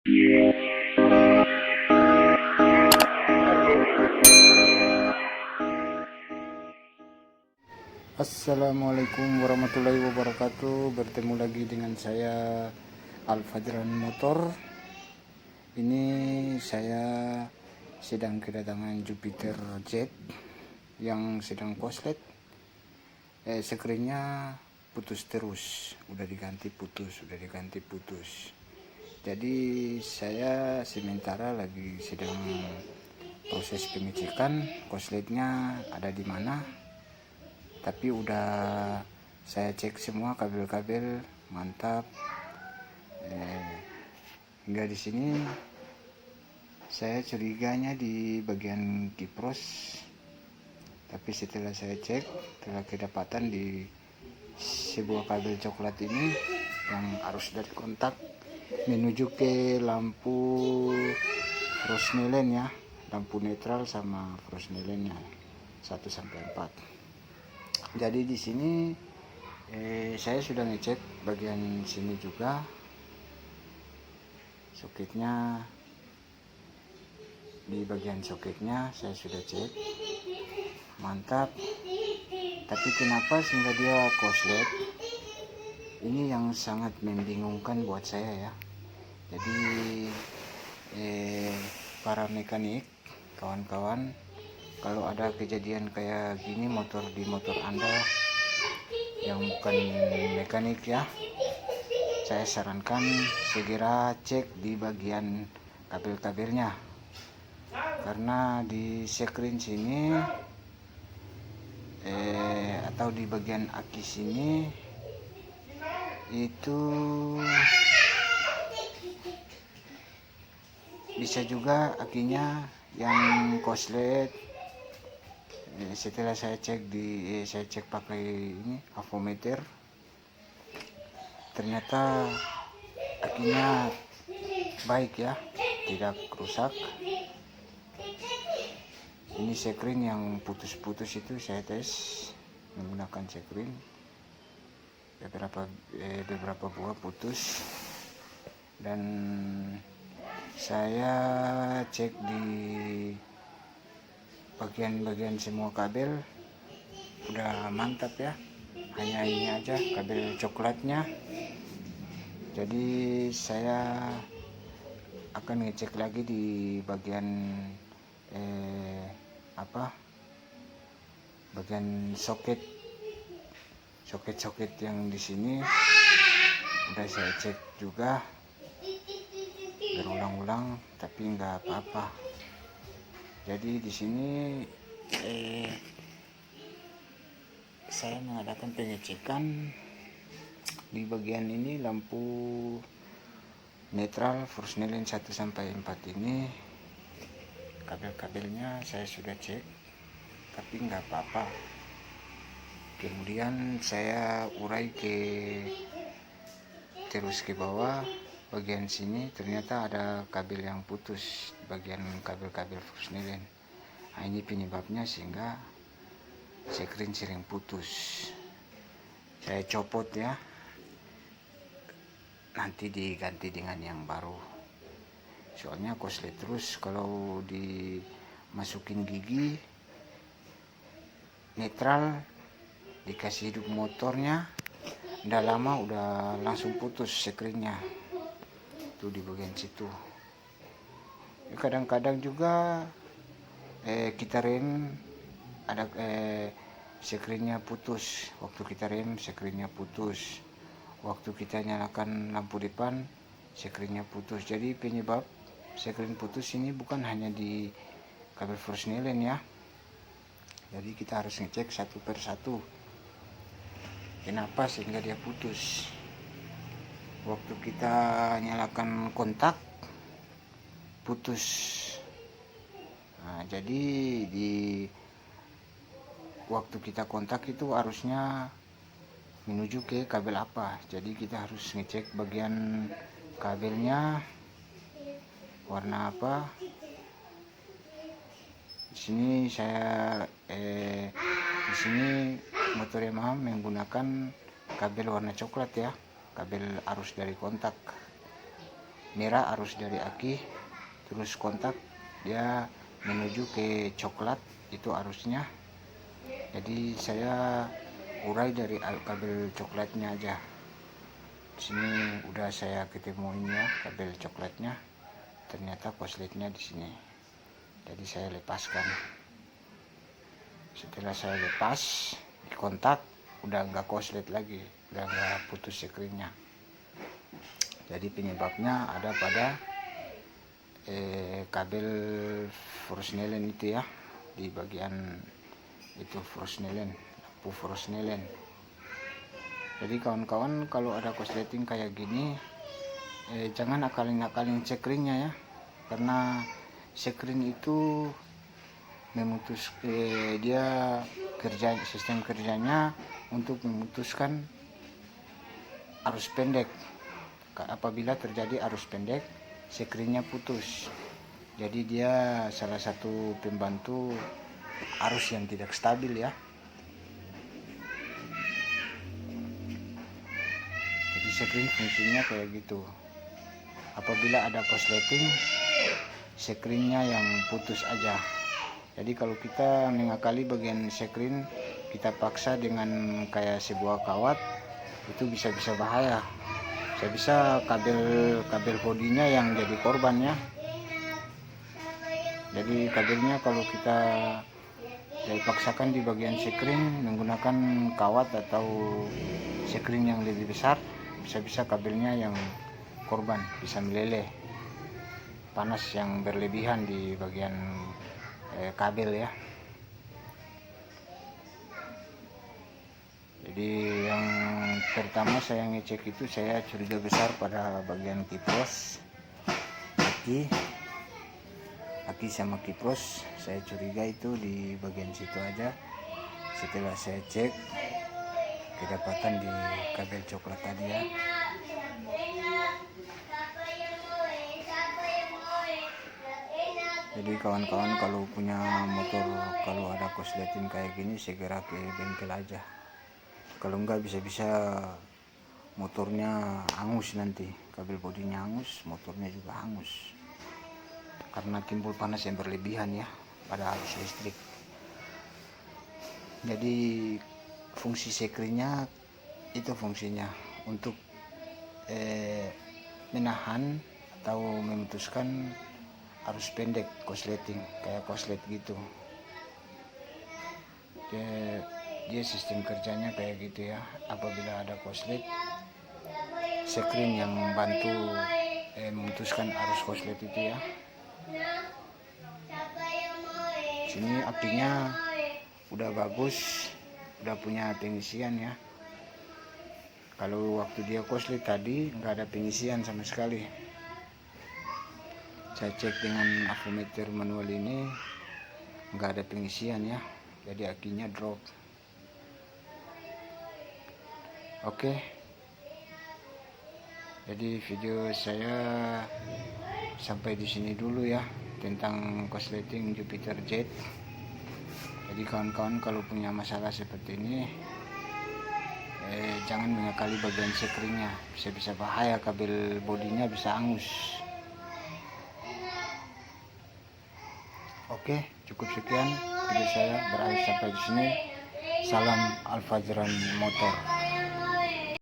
Assalamualaikum warahmatullahi wabarakatuh. Bertemu lagi dengan saya Al-Fajran Motor. Ini saya sedang kedatangan Jupiter Z yang sedang koslet. Sekringnya putus terus, udah diganti putus. Jadi saya sementara lagi sedang proses pengecekan kosletnya ada di mana. Tapi udah saya cek semua kabel-kabel mantap. Hingga di sini saya curiganya di bagian kipros. Tapi setelah saya cek telah kedapatan di sebuah kabel coklat ini yang arus dari kontak menuju ke lampu Fresnelen ya, lampu netral sama Fresnelennya 1 sampai 4. Jadi di sini saya sudah ngecek bagian sini juga, soketnya di bagian soketnya saya sudah cek mantap. Tapi kenapa sehingga dia koslet? Ini yang sangat membingungkan buat saya ya. Jadi para mekanik, kawan-kawan, kalau ada kejadian kayak gini di motor Anda yang bukan mekanik ya, saya sarankan segera cek di bagian kabel-kabelnya, karena di sekring sini atau di bagian aki sini itu bisa juga akinya yang koslet. Setelah saya cek pakai ini avometer, ternyata akinya baik ya, tidak rusak. Ini sekring yang putus-putus itu saya tes menggunakan sekring, beberapa buah putus, dan saya cek di bagian semua kabel udah mantap ya. Hanya ini aja kabel coklatnya. Jadi saya akan ngecek lagi di bagian bagian soket yang di sini udah saya cek juga berulang-ulang, tapi nggak apa-apa. Jadi di sini saya mengadakan pengecekan di bagian ini lampu netral Fresnelen 1 sampai 4 ini. Kabel-kabelnya saya sudah cek, tapi nggak apa-apa. Kemudian saya urai terus ke bawah bagian sini, ternyata ada kabel yang putus, bagian kabel-kabel Fresnelen. Nah, ini penyebabnya sehingga sekring sering putus. Saya copot ya, nanti diganti dengan yang baru. Soalnya koslet terus, kalau dimasukin gigi netral dikasih hidup motornya, udah lama udah langsung putus sekringnya tuh di bagian situ. Kadang-kadang juga kita rem ada sekringnya putus. Waktu kita rem sekringnya putus, waktu kita nyalakan lampu depan sekringnya putus. Jadi penyebab sekring putus ini bukan hanya di kabel Fresnelen ya. Jadi kita harus ngecek satu persatu kenapa sehingga dia putus. Waktu kita nyalakan kontak putus. Nah, jadi di waktu kita kontak itu arusnya menuju ke kabel apa. Jadi kita harus ngecek bagian kabelnya warna apa. Di sini saya di sini motor Yamaha menggunakan kabel warna coklat ya, kabel arus dari kontak. merah arus dari aki, terus kontak dia menuju ke coklat, itu arusnya. Jadi saya urai dari kabel coklatnya aja. Di sini udah saya ketemuin ya kabel coklatnya, ternyata korsletnya di sini. Jadi saya lepaskan. Setelah saya lepas di kontak, udah nggak korslet lagi, udah nggak putus sekringnya. Jadi penyebabnya ada pada kabel Fresnelen itu ya, di bagian itu Fresnelen, lampu Fresnelen. Jadi kawan-kawan, kalau ada korsleting kayak gini, jangan akalin-akalin sekringnya ya, karena sekring itu dia sistem kerjanya untuk memutuskan arus pendek. Apabila terjadi arus pendek, sekringnya putus. Jadi dia salah satu pembantu arus yang tidak stabil ya. Jadi sekring fungsinya kayak gitu. Apabila ada korsleting, sekringnya yang putus aja. Jadi kalau kita mengakali bagian sekring, kita paksa dengan kayak sebuah kawat, itu bisa bahaya. Bisa kabel bodinya yang jadi korban ya. Jadi kabelnya kalau kita paksakan di bagian sekring menggunakan kawat atau sekring yang lebih besar, bisa kabelnya yang korban, bisa meleleh, panas yang berlebihan di bagian kabel ya. Jadi yang pertama saya ngecek itu, saya curiga besar pada bagian kipros, aki sama kipros, saya curiga itu di bagian situ aja. Setelah saya cek, kedapatan di kabel coklat tadi ya. Jadi kawan-kawan, kalau punya motor, kalau ada korsleting kayak gini, segera ke bengkel aja. Kalau enggak bisa-bisa motornya hangus nanti, kabel bodinya hangus, motornya juga hangus, karena timbul panas yang berlebihan ya pada arus listrik. Jadi fungsi sekringnya itu fungsinya untuk menahan atau memutuskan arus pendek korsleting, kayak korslet gitu. Dia sistem kerjanya kayak gitu ya. Apabila ada korslet, sekring yang bantu memutuskan arus korslet itu ya. Sini apinya udah bagus, udah punya pengisian ya. Kalau waktu dia korslet tadi nggak ada pengisian sama sekali. Saya cek dengan avometer manual ini, nggak ada pengisian ya, jadi akinya drop. Oke, jadi video saya sampai di sini dulu ya tentang korsleting Jupiter Jet. Jadi kawan-kawan, kalau punya masalah seperti ini, jangan mengakali bagian sekringnya, bisa bahaya, kabel bodinya bisa hangus. Oke, cukup sekian video saya, berakhir sampai di sini. Salam Al Fajran Motor.